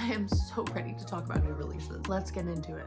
I am so ready to talk about new releases. Let's get into it.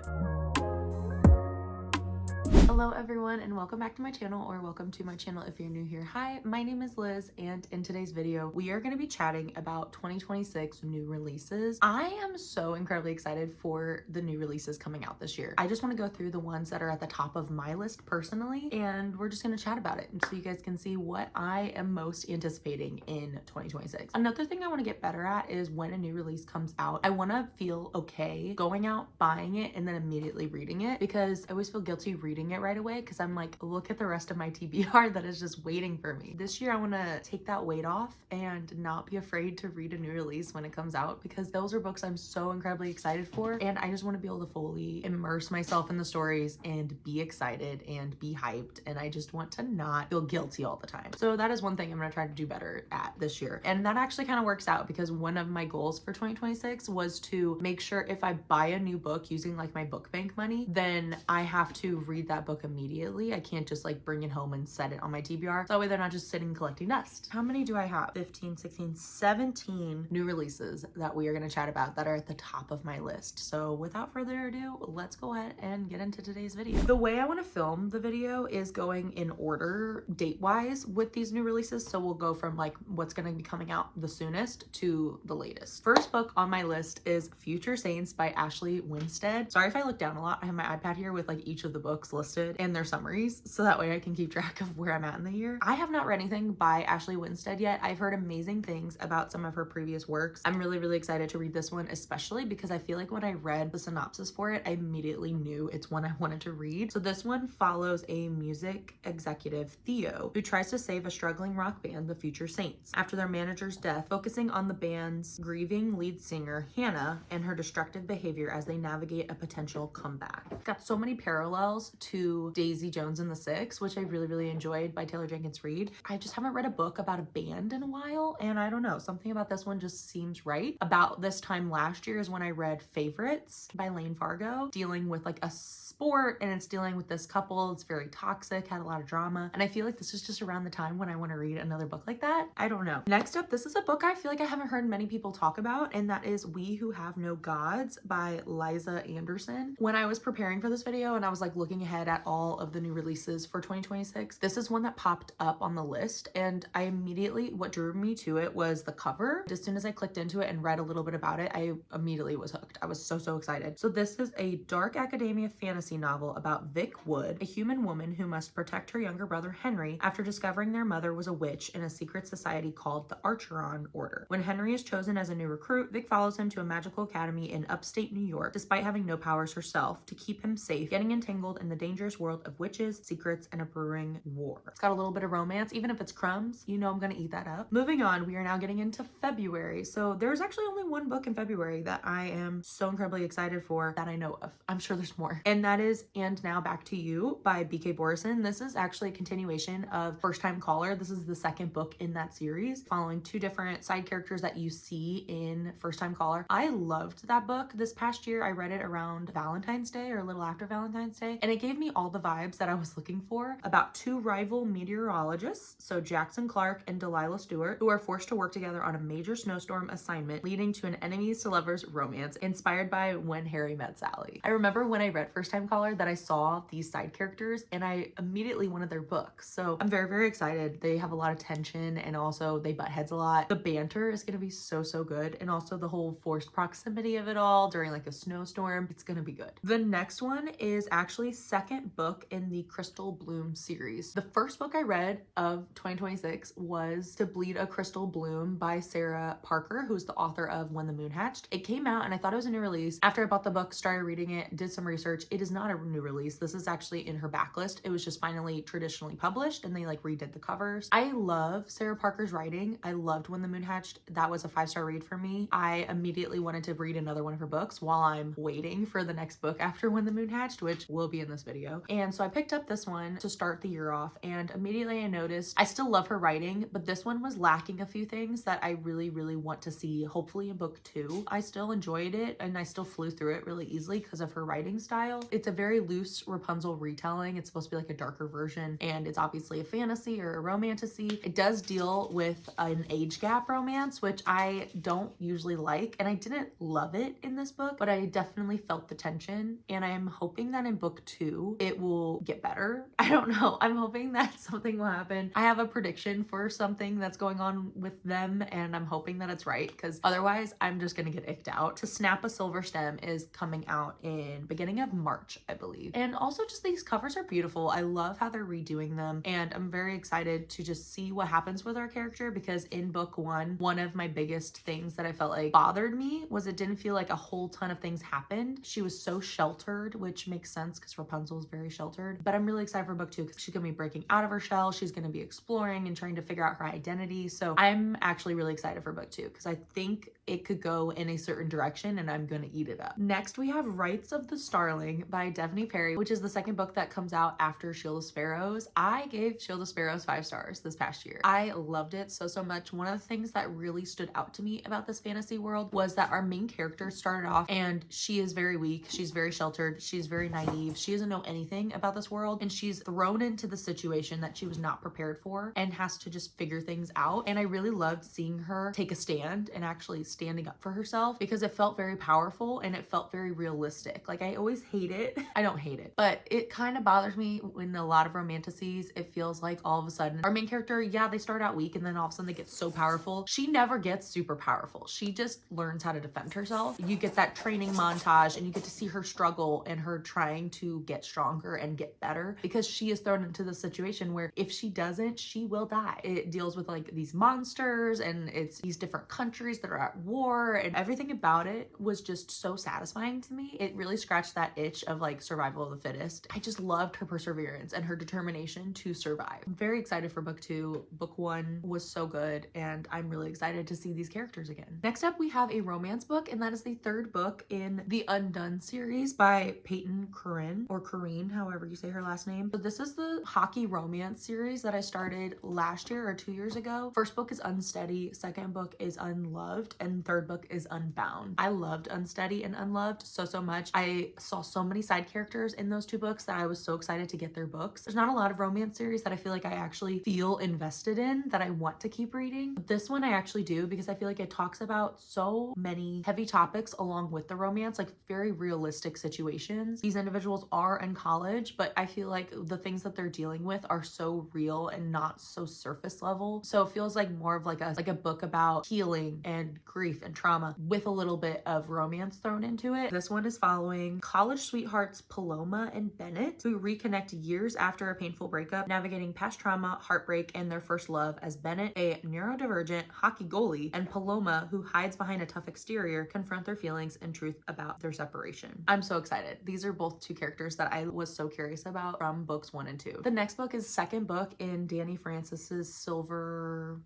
Hello everyone and welcome back to my channel, or welcome to my channel if you're new here. Hi, my name is Liz, and in today's video we are going to be chatting about 2026 new releases. I am so incredibly excited for the new releases coming out this year. I just want to go through the ones that are at the top of my list personally, and we're just going to chat about it so you guys can see what I am most anticipating in 2026. Another thing I want to get better at is when a new release comes out, I want to feel okay going out, buying it, and then immediately reading it, because I always feel guilty reading it right away because I'm like, look at the rest of my TBR that is just waiting for me. This year I want to take that weight off and not be afraid to read a new release when it comes out, because those are books I'm so incredibly excited for, and I just want to be able to fully immerse myself in the stories and be excited and be hyped, and I just want to not feel guilty all the time. So that is one thing I'm going to try to do better at this year, and that actually kind of works out because one of my goals for 2026 was to make sure if I buy a new book using like my book bank money, then I have to read that book immediately. I can't just like bring it home and set it on my TBR. So that way they're not just sitting collecting dust. How many do I have? 15, 16, 17 new releases that we are going to chat about that are at the top of my list. So without further ado, let's go ahead and get into today's video. The way I want to film the video is going in order date-wise with these new releases. So we'll go from like what's going to be coming out the soonest to the latest. First book on my list is Future Saints by Ashley Winstead. Sorry if I look down a lot. I have my iPad here with like each of the books listed and their summaries, so that way I can keep track of where I'm at in the year. I have not read anything by Ashley Winstead yet. I've heard amazing things about some of her previous works. I'm really excited to read this one, especially because I feel like when I read the synopsis for it, I immediately knew it's one I wanted to read. So this one follows a music executive, Theo, who tries to save a struggling rock band, the Future Saints, after their manager's death, focusing on the band's grieving lead singer, Hannah, and her destructive behavior as they navigate a potential comeback. It's got so many parallels to Daisy Jones and the Six, which I really enjoyed by Taylor Jenkins Reid. I just haven't read a book about a band in a while, and I don't know, something about this one just seems right. About this time last year is when I read Favorites by Lane Fargo, dealing with like a sport, and it's dealing with this couple. It's very toxic, had a lot of drama, and I feel like this is just around the time when I want to read another book like that. I don't know. Next up, this is a book I feel like I haven't heard many people talk about, and that is We Who Have No Gods by Liza Anderson. When I was preparing for this video and I was like looking ahead at all of the new releases for 2026, this is one that popped up on the list, and I immediately, what drew me to it was the cover. As soon as I clicked into it and read a little bit about it, I immediately was hooked. I was so excited. So this is a dark academia fantasy novel about Vic Wood, a human woman who must protect her younger brother Henry after discovering their mother was a witch in a secret society called the Archeron Order. When Henry is chosen as a new recruit, Vic follows him to a magical academy in upstate New York, despite having no powers herself, to keep him safe, getting entangled in the dangerous world of witches, secrets, and a brewing war. It's got a little bit of romance. Even if it's crumbs, you know I'm gonna eat that up. Moving on, we are now getting into February. So there's actually only one book in February that I am so incredibly excited for that I know of. I'm sure there's more. And that is And Now Back to You by B.K. Borison. This is actually a continuation of First Time Caller. This is the second book in that series, following two different side characters that you see in First Time Caller. I loved that book. This past year, I read it around Valentine's Day or a little after Valentine's Day, and it gave me all the vibes that I was looking for about two rival meteorologists, so Jackson Clark and Delilah Stewart, who are forced to work together on a major snowstorm assignment, leading to an enemies to lovers romance inspired by When Harry Met Sally. I remember when I read First Time Caller that I saw these side characters and I immediately wanted their books. So I'm very excited. They have a lot of tension, and also they butt heads a lot. The banter is gonna be so good, and also the whole forced proximity of it all during like a snowstorm. It's gonna be good. The next one is actually second book in the Crystal Bloom series. The first book I read of 2026 was To Bleed a Crystal Bloom by Sarah Parker, who's the author of When the Moon Hatched. It came out and I thought it was a new release. After I bought the book, started reading it, did some research, it is not a new release. This is actually in her backlist. It was just finally traditionally published and they like redid the covers. I love Sarah Parker's writing. I loved When the Moon Hatched. That was a 5-star read for me. I immediately wanted to read another one of her books while I'm waiting for the next book after When the Moon Hatched, which will be in this video. video. And so I picked up this one to start the year off, and immediately I noticed I still love her writing, but this one was lacking a few things that I really, really want to see, hopefully in book 2. I still enjoyed it and I still flew through it really easily because of her writing style. It's a very loose Rapunzel retelling. It's supposed to be like a darker version, and it's obviously a fantasy or a romantasy. It does deal with an age gap romance, which I don't usually like, and I didn't love it in this book, but I definitely felt the tension, and I am hoping that in book 2 it will get better. I don't know. I'm hoping that something will happen. I have a prediction for something that's going on with them, and I'm hoping that it's right, because otherwise I'm just gonna get icked out. To Snap a Silver Stem is coming out in beginning of March, I believe. And also just these covers are beautiful. I love how they're redoing them, and I'm very excited to just see what happens with our character, because in book 1, one of my biggest things that I felt like bothered me was it didn't feel like a whole ton of things happened. She was so sheltered, which makes sense because Rapunzel is very sheltered. But I'm really excited for book 2 because she's gonna be breaking out of her shell. She's gonna be exploring and trying to figure out her identity. So I'm actually really excited for book 2 because I think it could go in a certain direction and I'm gonna eat it up. Next, we have Rights of the Starling by Devney Perry, which is the second book that comes out after Shield of Sparrows. I gave Shield of Sparrows 5 stars this past year. I loved it so much. One of the things that really stood out to me about this fantasy world was that our main character started off and she is very weak. She's very sheltered. She's very naive. She doesn't know anything about this world, and she's thrown into the situation that she was not prepared for and has to just figure things out. And I really loved seeing her take a stand and actually standing up for herself, because it felt very powerful and it felt very realistic. Like, I always hate it. I don't hate it, but it kind of bothers me when a lot of romantasies, it feels like all of a sudden our main character, yeah, they start out weak and then all of a sudden they get so powerful. She never gets super powerful. She just learns how to defend herself. You get that training montage and you get to see her struggle and her trying to get stronger and get better, because she is thrown into the situation where if she doesn't, she will die. It deals with like these monsters and it's these different countries that are at war, and everything about it was just so satisfying to me. It really scratched that itch of like survival of the fittest. I just loved her perseverance and her determination to survive. I'm very excited for book 2. Book 1 was so good, and I'm really excited to see these characters again. Next up, we have a romance book, and that is the 3rd book in the Undone series by Peyton Corinne, or Corrine, however you say her last name. So this is the hockey romance series that I started last year or 2 years ago. First book is Unsteady, second book is Unloved, and third book is Unbound. I loved Unsteady and Unloved so much. I saw so many side characters in those 2 books that I was so excited to get their books. There's not a lot of romance series that I feel like I actually feel invested in, that I want to keep reading. But this one I actually do, because I feel like it talks about so many heavy topics along with the romance, like very realistic situations. These individuals are in college, but I feel like the things that they're dealing with are so real and not so surface level. So it feels like more of like a book about healing and grief and trauma with a little bit of romance thrown into it. This one is following college sweethearts Paloma and Bennett, who reconnect years after a painful breakup, navigating past trauma, heartbreak, and their first love, as Bennett, a neurodivergent hockey goalie, and Paloma, who hides behind a tough exterior, confront their feelings and truth about their separation. I'm so excited. These are both 2 characters that I was so curious about from books 1 and 2. The next book is second book in Danny Francis's Silver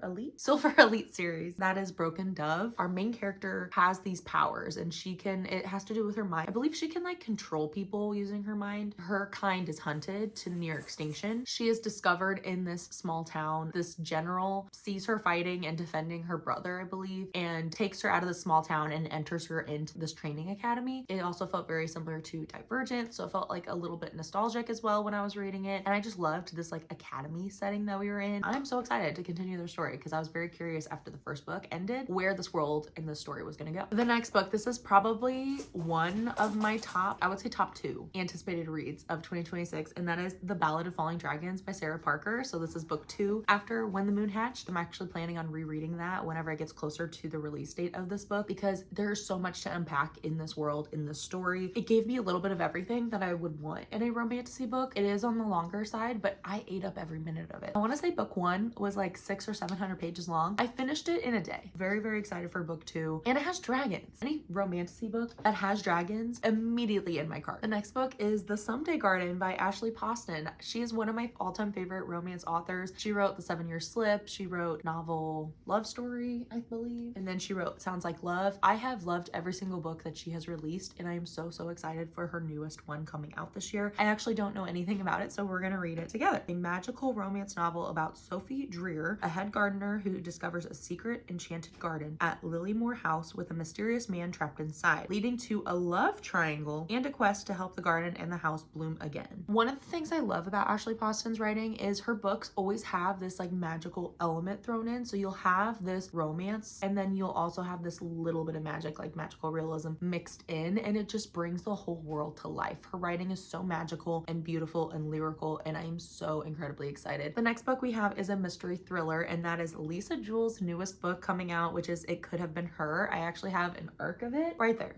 Elite series. That is Broken Dove. Our main character has these powers, and it has to do with her mind. I believe she can like control people using her mind. Her kind is hunted to near extinction. She is discovered in this small town. This general sees her fighting and defending her brother, I believe, and takes her out of the small town and enters her into this training academy. It also felt very similar to Divergent, so it felt like a little bit nostalgic as well when I was reading it. And I just loved this like academy setting that we were in. I'm so excited to continue their story because I was very curious after the first book ended where this world and this story was going to go. The next book, this is probably one of my top 2 anticipated reads of 2026, and that is The Ballad of Falling Dragons by Sarah Parker. So this is book 2 after When the Moon Hatched. I'm actually planning on rereading that whenever it gets closer to the release date of this book, because there's so much to unpack in this world, in this story. It gave me a little bit of everything that I would want in a romantasy book. It is on the longer side, but I ate up every minute of it. I want to say book 1 was like 600 or 1,500 pages long. I finished it in a day. Very, very excited for book 2. And it has dragons. Any romantasy book that has dragons, immediately in my cart. The next book is The Someday Garden by Ashley Poston. She is one of my all-time favorite romance authors. She wrote The 7-Year Slip. She wrote novel Love Story, I believe. And then she wrote Sounds Like Love. I have loved every single book that she has released, and I am so, so excited for her newest one coming out this year. I actually don't know anything about it, so we're gonna read it together. A magical romance novel about Sophie Dreer, a head gardener who discovers a secret enchanted garden at Lilymore House with a mysterious man trapped inside, leading to a love triangle and a quest to help the garden and the house bloom again. One of the things I love about Ashley Poston's writing is her books always have this like magical element thrown in. So you'll have this romance and then you'll also have this little bit of magic, like magical realism mixed in, and it just brings the whole world to life. Her writing is so magical and beautiful and lyrical, and I am so incredibly excited. The next book we have is a mystery thriller, and that is Lisa Jewell's newest book coming out, which is It Could Have Been Her. I actually have an arc of it right there.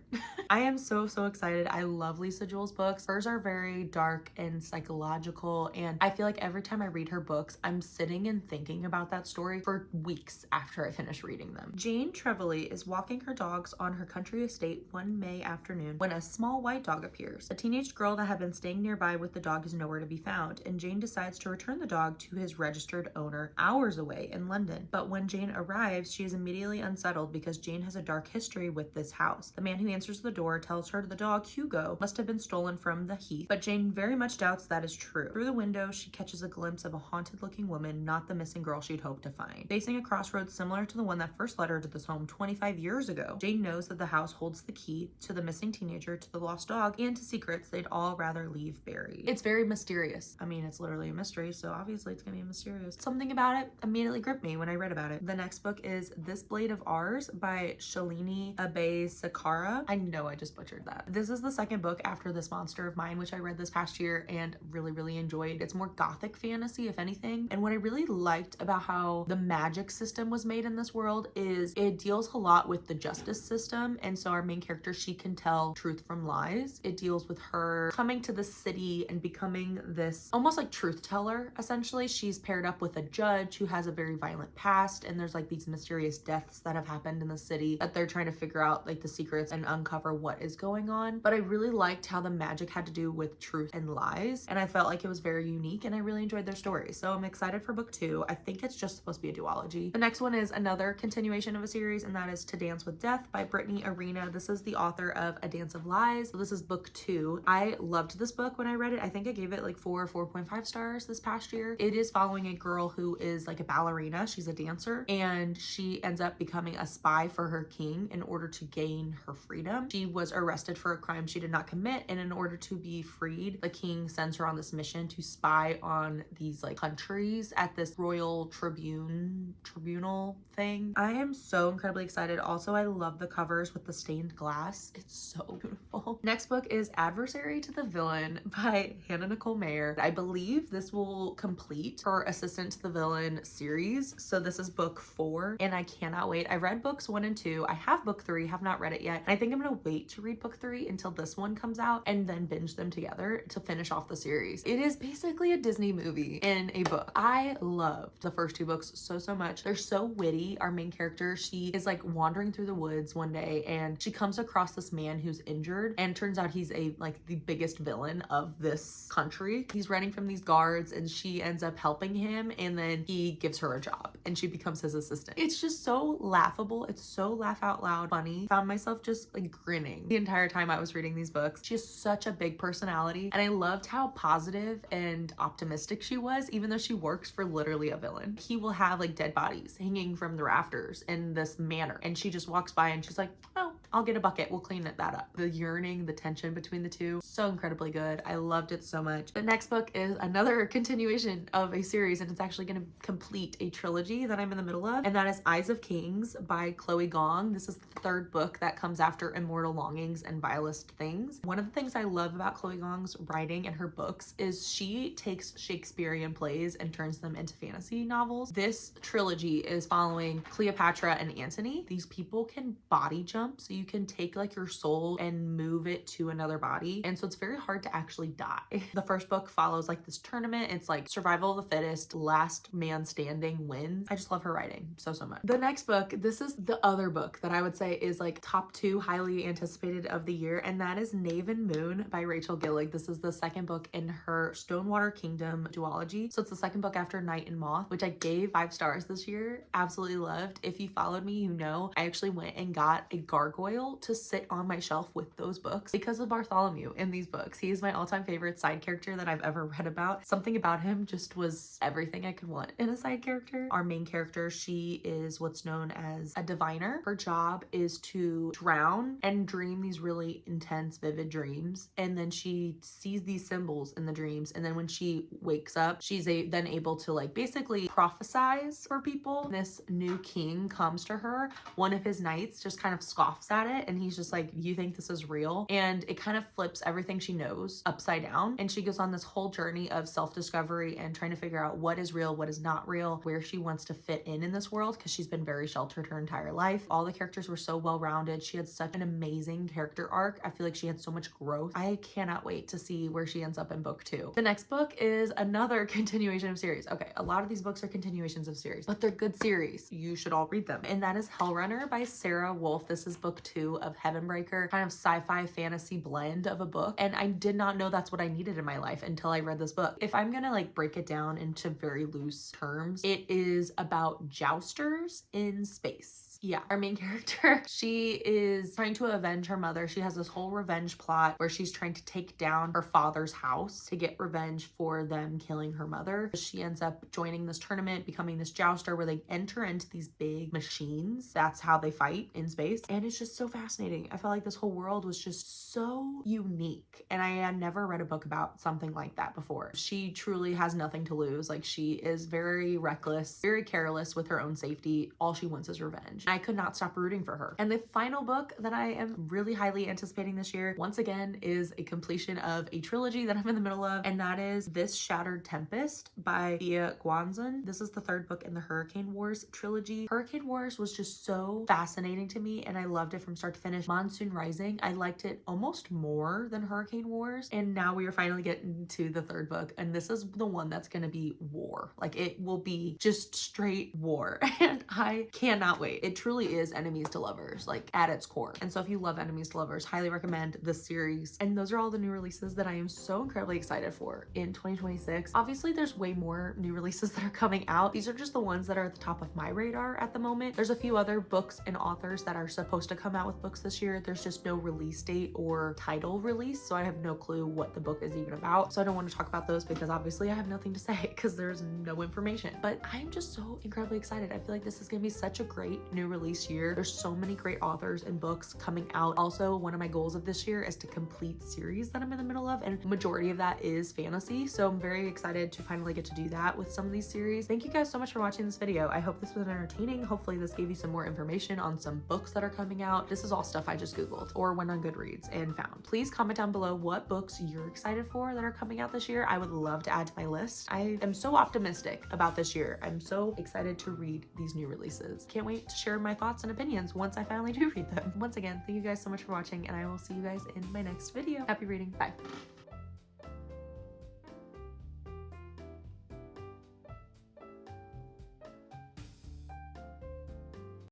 I am so, so excited. I love Lisa Jewell's books. Hers are very dark and psychological, and I feel like every time I read her books, I'm sitting and thinking about that story for weeks after I finish reading them. Jane Trevelyan is walking her dogs on her country estate one May afternoon when a small white dog appears. A teenage girl that had been staying nearby with the dog is nowhere to be found, and Jane decides to return the dog to his registered owner hours away in London. But when Jane arrives, she is immediately unsettled because Jane has a dark history with this house. The man who answers the door tells her the dog, Hugo, must have been stolen from the heath, but Jane very much doubts that is true. Through the window, she catches a glimpse of a haunted-looking woman, not the missing girl she'd hoped to find. Facing a crossroads similar to the one that first led her to this home 25 years ago, Jane knows that the house holds the key to the missing teenager, to the lost dog, and to secrets they'd all rather leave buried. It's very mysterious. I mean, it's literally a mystery, so obviously it's gonna be mysterious. Something about it immediately gripped me when I read about it. The next book is This Blade of Ours by Shalini Abe-Sakara. I know I just butchered that. This is the second book after This Monster of Mine, which I read this past year and really, really enjoyed. It's more gothic fantasy, if anything. And what I really liked about how the magic system was made in this world is it deals a lot with the justice system. And so our main character, she can tell truth from lies. It deals with her coming to the city and becoming this almost like truth teller, essentially. She's paired up with a judge who has a very violent past, and there's like these mysterious deaths that have happened in the city that they're trying to figure out like the secrets and uncover what is going on. But I really liked how the magic had to do with truth and lies, and I felt like it was very unique, and I really enjoyed their story. So I'm excited for book 2. I think it's just supposed to be a duology. The next one is another continuation of a series, and that is To Dance with Death by Brittany Arena. This is the author of A Dance of Lies. So this is book 2. I loved this book when I read it. I think I gave it like 4.5 stars this past year. It is following a girl who is like a ballerina. She's a dancer, and she ends up becoming a spy for her king in order to gain her freedom. She was arrested for a crime she did not commit, and in order to be freed, the king sends her on this mission to spy on these like countries at this royal tribunal thing. I am so incredibly excited. Also, I love the covers with the stained glass. It's so beautiful. Next book is Adversary to the Villain by Hannah Nicole Mayer. I believe this will complete her Assistant to the Villain series. So this is book 4, and I cannot wait. I read books 1 and 2. I have book 3, have not read it yet. And I think I'm gonna wait to read book 3 until this one comes out and then binge them together to finish off the series. It is basically a Disney movie in a book. I loved the first 2 books so much. They're so witty. Our main character, she is like wandering through the woods one day, and she comes across this man who's injured, and turns out he's like the biggest villain of this country. He's running from these guards, and she ends up helping him, and then he gives her a job and she becomes his assistant. It's just so laughable. It's so laugh out loud funny. Found myself just like grinning the entire time I was reading these books. She has such a big personality, and I loved how positive and optimistic she was, even though she works for literally a villain. He will have like dead bodies hanging from the rafters in this manor, and she just walks by and she's like, oh, I'll get a bucket, we'll clean that up. The yearning, the tension between the two, so incredibly good. I loved it so much. The next book is another continuation of a series, and it's actually going to complete a trilogy that I'm in the middle of, and that is Eyes of Kings by Chloe Gong. This is the 3rd book that comes after Immortal Longings and Vilest Things. One of the things I love about Chloe Gong's writing and her books is she takes Shakespearean plays and turns them into fantasy novels. This trilogy is following Cleopatra and Antony. These people can body jump, so you you can take like your soul and move it to another body. And so it's very hard to actually die. The first book follows like this tournament. It's like survival of the fittest, last man standing wins. I just love her writing so much. The next book, this is the other book that I would say is like top 2 highly anticipated of the year, and that is Knave and Moon by Rachel Gillig. This is the second book in her Stonewater Kingdom duology. So it's the second book after Night and Moth, which I gave 5 stars this year. Absolutely loved. If you followed me, you know I actually went and got a gargoyle to sit on my shelf with those books because of Bartholomew in these books. He is my all-time favorite side character that I've ever read about. Something about him just was everything I could want in a side character. Our main character, she is what's known as a diviner. Her job is to drown and dream these really intense, vivid dreams. And then she sees these symbols in the dreams. And then when she wakes up, she's then able to like basically prophesize for people. This new king comes to her. One of his knights just kind of scoffs at it. And he's just like, you think this is real? And it kind of flips everything she knows upside down. And she goes on this whole journey of self-discovery and trying to figure out what is real, what is not real, where she wants to fit in this world, because she's been very sheltered her entire life. All the characters were so well rounded. She had such an amazing character arc. I feel like she had so much growth. I cannot wait to see where she ends up in book 2. The next book is another continuation of series. Okay, a lot of these books are continuations of series, but they're good series. You should all read them. And that is Hellrunner by Sarah Wolf. This is book 2 of Heavenbreaker, kind of sci-fi fantasy blend of a book. And I did not know that's what I needed in my life until I read this book. If I'm gonna like break it down into very loose terms, it is about jousters in space. Yeah, our main character, she is trying to avenge her mother. She has this whole revenge plot where she's trying to take down her father's house to get revenge for them killing her mother. She ends up joining this tournament, becoming this jouster where they enter into these big machines. That's how they fight in space. And it's just so fascinating. I felt like this whole world was just so unique. And I had never read a book about something like that before. She truly has nothing to lose. Like, she is very reckless, very careless with her own safety. All she wants is revenge. I could not stop rooting for her. And the final book that I am really highly anticipating this year, once again, is a completion of a trilogy that I'm in the middle of, and that is This Shattered Tempest by Thea Guanzon. This is the 3rd book in the Hurricane Wars trilogy. Hurricane Wars was just so fascinating to me, and I loved it from start to finish. Monsoon Rising, I liked it almost more than Hurricane Wars, and now we are finally getting to the 3rd book, and this is the one that's gonna be war. Like, it will be just straight war, and I cannot wait. It truly is enemies to lovers, like at its core. And so if you love enemies to lovers, highly recommend this series. And those are all the new releases that I am so incredibly excited for in 2026. Obviously, there's way more new releases that are coming out. These are just the ones that are at the top of my radar at the moment. There's a few other books and authors that are supposed to come out with books this year. There's just no release date or title release, so I have no clue what the book is even about. So I don't want to talk about those because obviously I have nothing to say because there's no information. But I'm just so incredibly excited. I feel like this is gonna be such a great new release year. There's so many great authors and books coming out. Also, one of my goals of this year is to complete series that I'm in the middle of, and the majority of that is fantasy. So I'm very excited to finally get to do that with some of these series. Thank you guys so much for watching this video. I hope this was entertaining. Hopefully this gave you some more information on some books that are coming out. This is all stuff I just Googled or went on Goodreads and found. Please comment down below what books you're excited for that are coming out this year. I would love to add to my list. I am so optimistic about this year. I'm so excited to read these new releases. Can't wait to share my thoughts and opinions once I finally do read them. Once again, thank you guys so much for watching, and I will see you guys in my next video. Happy reading. Bye.